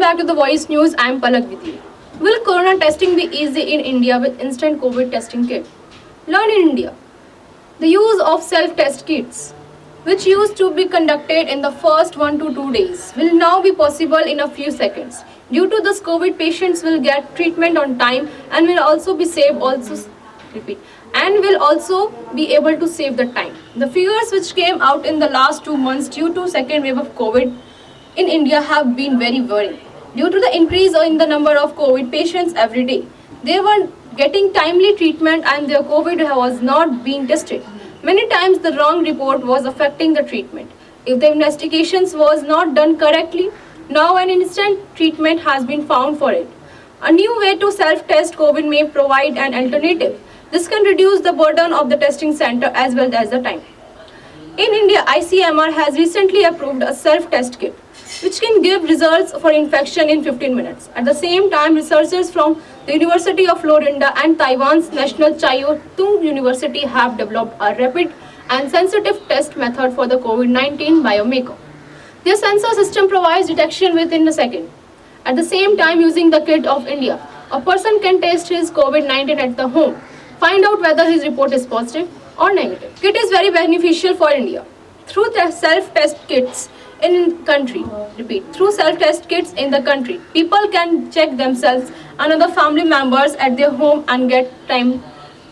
back to the Voice News. I am Palak with you. Will corona testing be easy in India with instant COVID testing kit? Learn in India. The use of self-test kits, which used to be conducted in the first 1 to 2 days, will now be possible in a few seconds. Due to this, COVID patients will get treatment on time and will also be able to save the time. The figures which came out in the last 2 months due to second wave of COVID in India have been very worrying. Due to the increase in the number of COVID patients every day, they were getting timely treatment and their COVID was not being tested. Many times the wrong report was affecting the treatment. If the investigations was not done correctly, now an instant treatment has been found for it. A new way to self-test COVID may provide an alternative. This can reduce the burden of the testing center as well as the time. In India, ICMR has recently approved a self-test kit, which can give results for infection in 15 minutes. At the same time, researchers from the University of Florida and Taiwan's National Chiao Tung University have developed a rapid and sensitive test method for the COVID-19 biomarker. Their sensor system provides detection within a second. At the same time, using the kit of India, a person can test his COVID-19 at the home, find out whether his report is positive or negative. Kit is very beneficial for India. Through the self-test kits through self-test kits in the country, people can check themselves and other family members at their home and get time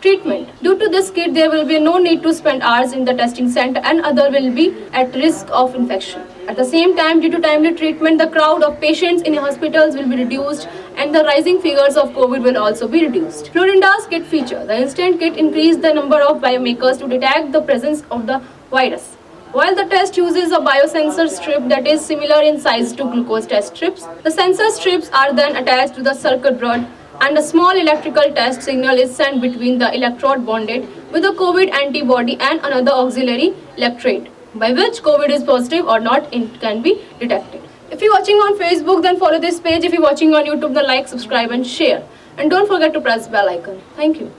treatment. Due to this kit, there will be no need to spend hours in the testing center and other will be at risk of infection. At the same time, due to timely treatment, the crowd of patients in hospitals will be reduced and the rising figures of COVID will also be reduced. Florinda's kit feature. The instant kit increased the number of biomarkers to detect the presence of the virus. While the test uses a biosensor strip that is similar in size to glucose test strips, the sensor strips are then attached to the circuit board and a small electrical test signal is sent between the electrode bonded with a COVID antibody and another auxiliary electrode, by which COVID is positive or not, it can be detected. If you're watching on Facebook, then follow this page. If you're watching on YouTube, then like, subscribe and share. And don't forget to press bell icon. Thank you.